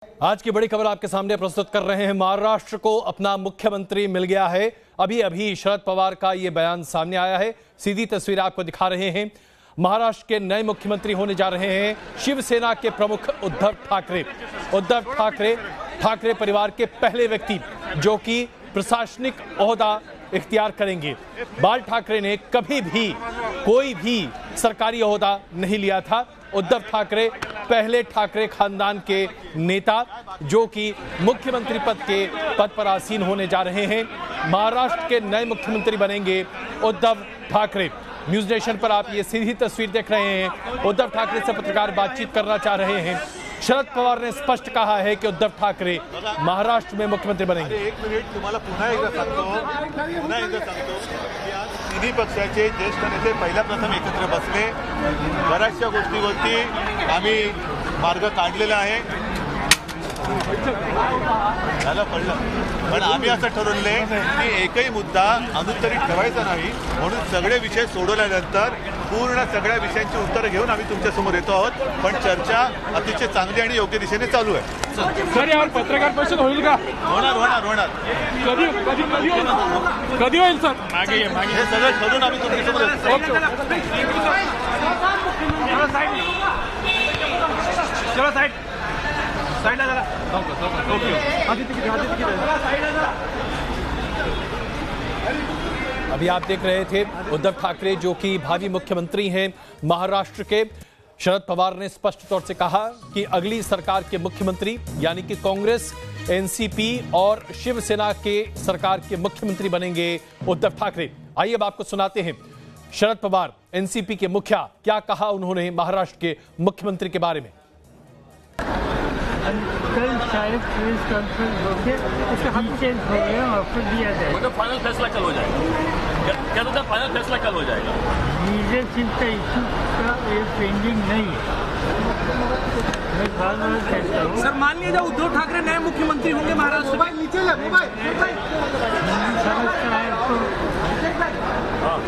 आज की बड़ी खबर आपके सामने प्रस्तुत कर रहे हैं। महाराष्ट्र को अपना मुख्यमंत्री मिल गया है। अभी अभी शरद पवार का यह बयान सामने आया है। सीधी तस्वीर आपको दिखा रहे हैं। महाराष्ट्र के नए मुख्यमंत्री होने जा रहे हैं शिवसेना के प्रमुख उद्धव ठाकरे। उद्धव ठाकरे परिवार के पहले व्यक्ति जो कि प्रशासनिक ओहदा इख्तियार करेंगे। बाल ठाकरे ने कभी भी कोई भी सरकारी ओहदा नहीं लिया था। उद्धव ठाकरे पहले ठाकरे खानदान के नेता जो कि मुख्यमंत्री पद पर आसीन होने जा रहे हैं। महाराष्ट्र के नए मुख्यमंत्री बनेंगे उद्धव ठाकरे। न्यूज नेशन पर आप ये सीधी तस्वीर देख रहे हैं। उद्धव ठाकरे से पत्रकार बातचीत करना चाह रहे हैं। शरद पवार ने स्पष्ट कहा है कि उद्धव ठाकरे महाराष्ट्र में मुख्यमंत्री बनेंगे। एक मिनिट तुम्हाला पुन्हा एकदा सांगतो की आज तिन्ही पक्षाचे ज्येष्ठ नेते पहिल्या प्रथम एकत्र बसले। बऱ्याचशा गोष्टीवरती आम्ही मार्ग काढलेला आहे। त्याला पडलं पण आम्ही असं ठरवले की एकही मुद्दा अनुत्तरित ठेवायचा नाही, म्हणून सगळे विषय सोडवल्यानंतर पूर्ण सगळ्या विषयांची उत्तरं घेऊन आम्ही तुमच्या समोर येतो आहोत। पण चर्चा अतिशय चांगली आणि योग्य दिशेने चालू आहे। सर यावर पत्रकार परिषद होईल का? होणार कधी होईल सर? मागे हे सगळं ठरवून आम्ही तुमच्या समोर येतो। चलो साइड अभी आप देख रहे थे उद्धव ठाकरे जो कि भावी मुख्यमंत्री हैं महाराष्ट्र के। शरद पवार ने स्पष्ट तौर से कहा कि अगली सरकार के मुख्यमंत्री यानी कि कांग्रेस, एनसीपी और शिवसेना के सरकार के मुख्यमंत्री बनेंगे उद्धव ठाकरे। आइए अब आपको सुनाते हैं शरद पवार एनसीपी के मुखिया क्या कहा उन्होंने महाराष्ट्र के मुख्यमंत्री के बारे में। कल शायद प्रेस कॉन्फ्रेंस होकर उसका हम चेंज हो गया और फिर दिया जाएगा। मतलब फाइनल फैसला कल हो जाएगा। क्या तो फाइनल फैसला कल हो जाएगा। लीडरशिप का इशू का ये पेंडिंग नहीं है। मैं बार-बार कहता हूँ सर, मान लीजिए उद्धव ठाकरे नए मुख्यमंत्री होंगे महाराष्ट्र में, समझता है तो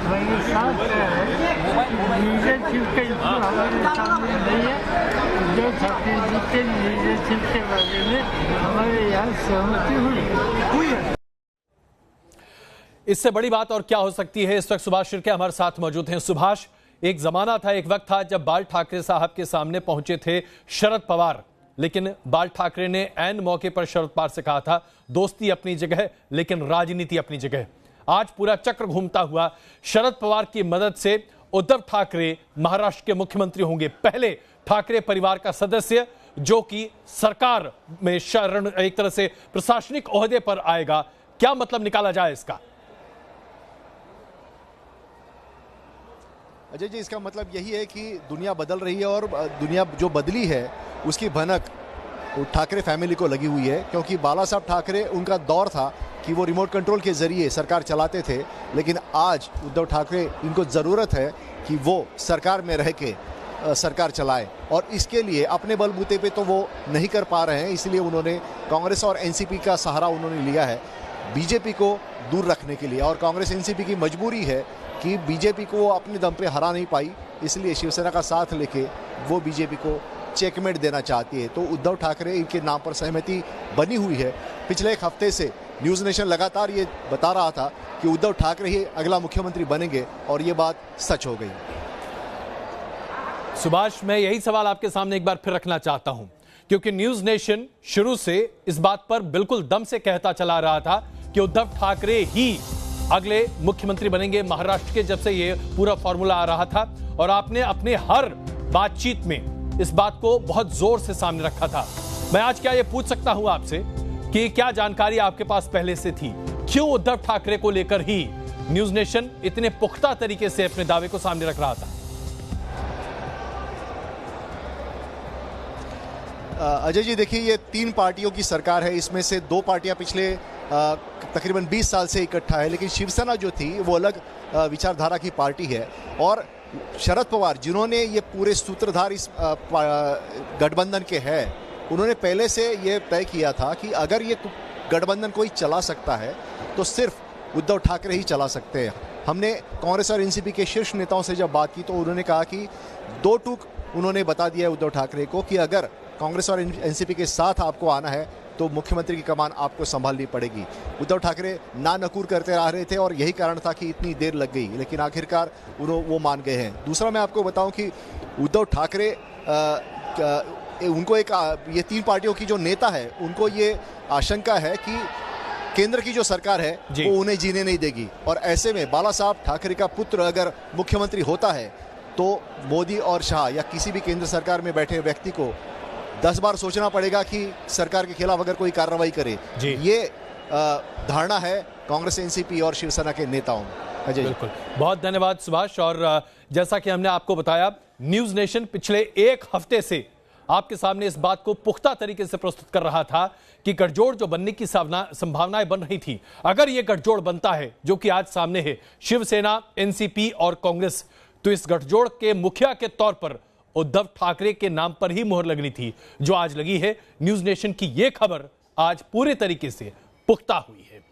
मैंने साफ कहा है लीडरशिप का इशू हमारे सामने नहीं है। उद्धव ठाकरे जी के लीडरशिप के बारे में हमारे यहाँ सहमति हुई है। इससे बड़ी बात और क्या हो सकती है। इस वक्त सुभाष शिर्के हमारे साथ मौजूद हैं। सुभाष, एक जमाना था, एक वक्त था जब बाल ठाकरे साहब के सामने पहुंचे थे शरद पवार, लेकिन बाल ठाकरे ने ऐन मौके पर शरद पवार से कहा था दोस्ती अपनी जगह लेकिन राजनीति अपनी जगह। आज पूरा चक्र घूमता हुआ शरद पवार की मदद से उद्धव ठाकरे महाराष्ट्र के मुख्यमंत्री होंगे। पहले ठाकरे परिवार का सदस्य जो कि सरकार में शरण एक तरह से प्रशासनिक ओहदे पर आएगा। क्या मतलब निकाला जाए इसका? अजय जी, इसका मतलब यही है कि दुनिया बदल रही है और दुनिया जो बदली है उसकी भनक ठाकरे फैमिली को लगी हुई है। क्योंकि बाला साहब ठाकरे उनका दौर था कि वो रिमोट कंट्रोल के जरिए सरकार चलाते थे, लेकिन आज उद्धव ठाकरे इनको ज़रूरत है कि वो सरकार में रह के सरकार चलाए, और इसके लिए अपने बलबूते पे तो वो नहीं कर पा रहे हैं। इसलिए उन्होंने कांग्रेस और एनसीपी का सहारा उन्होंने लिया है बीजेपी को दूर रखने के लिए। और कांग्रेस एनसीपी की मजबूरी है कि बीजेपी को वो अपने दम पे हरा नहीं पाई, इसलिए शिवसेना का साथ लेके वो बीजेपी को चेकमेट देना चाहती है। तो उद्धव ठाकरे इनके नाम पर सहमति बनी हुई है। पिछले एक हफ्ते से न्यूज़ नेशन लगातार ये बता रहा था कि उद्धव ठाकरे ही अगला मुख्यमंत्री बनेंगे, और ये बात सच हो गई। सुभाष, मैं यही सवाल आपके सामने एक बार फिर रखना चाहता हूं, क्योंकि न्यूज नेशन शुरू से इस बात पर बिल्कुल दम से कहता चला रहा था कि उद्धव ठाकरे ही अगले मुख्यमंत्री बनेंगे महाराष्ट्र के, जब से ये पूरा फॉर्मूला आ रहा था। और आपने अपने हर बातचीत में इस बात को बहुत जोर से सामने रखा था। मैं आज क्या ये पूछ सकता हूं आपसे कि क्या जानकारी आपके पास पहले से थी? क्यों उद्धव ठाकरे को लेकर ही न्यूज नेशन इतने पुख्ता तरीके से अपने दावे को सामने रख रहा था? अजय जी, देखिए, ये 3 पार्टियों की सरकार है। इसमें से 2 पार्टियां पिछले तकरीबन 20 साल से इकट्ठा है, लेकिन शिवसेना जो थी वो अलग विचारधारा की पार्टी है। और शरद पवार जिन्होंने ये पूरे सूत्रधार इस गठबंधन के हैं, उन्होंने पहले से ये तय किया था कि अगर ये गठबंधन कोई चला सकता है तो सिर्फ उद्धव ठाकरे ही चला सकते हैं। हमने कांग्रेस और एनसीपी के शीर्ष नेताओं से जब बात की तो उन्होंने कहा कि 2 टूक उन्होंने बता दिया है उद्धव ठाकरे को कि अगर कांग्रेस और एनसीपी के साथ आपको आना है तो मुख्यमंत्री की कमान आपको संभालनी पड़ेगी। उद्धव ठाकरे ना नकूर करते रह रहे थे और यही कारण था कि इतनी देर लग गई, लेकिन आखिरकार वो मान गए हैं। दूसरा मैं आपको बताऊं कि उद्धव ठाकरे उनको ये तीन पार्टियों की जो नेता है उनको ये आशंका है कि केंद्र की जो सरकार है वो उन्हें जीने नहीं देगी, और ऐसे में बाला साहब ठाकरे का पुत्र अगर मुख्यमंत्री होता है तो मोदी और शाह या किसी भी केंद्र सरकार में बैठे व्यक्ति को 10 बार सोचना पड़ेगा कि सरकार के खिलाफ अगर कोई कार्रवाई करे। ये धारणा है कांग्रेस, एनसीपी और शिवसेना के नेताओं में। अजय, बिल्कुल, बहुत धन्यवाद सुभाष। और जैसा कि हमने आपको बताया, न्यूज नेशन पिछले एक हफ्ते से आपके सामने इस बात को पुख्ता तरीके से प्रस्तुत कर रहा था कि गठजोड़ जो बनने की संभावनाएं बन रही थी, अगर यह गठजोड़ बनता है जो कि आज सामने है, शिवसेना, एनसीपी और कांग्रेस, तो इस गठजोड़ के मुखिया के तौर पर उद्धव ठाकरे के नाम पर ही मोहर लगनी थी, जो आज लगी है। न्यूज नेशन की यह खबर आज पूरे तरीके से पुख्ता हुई है।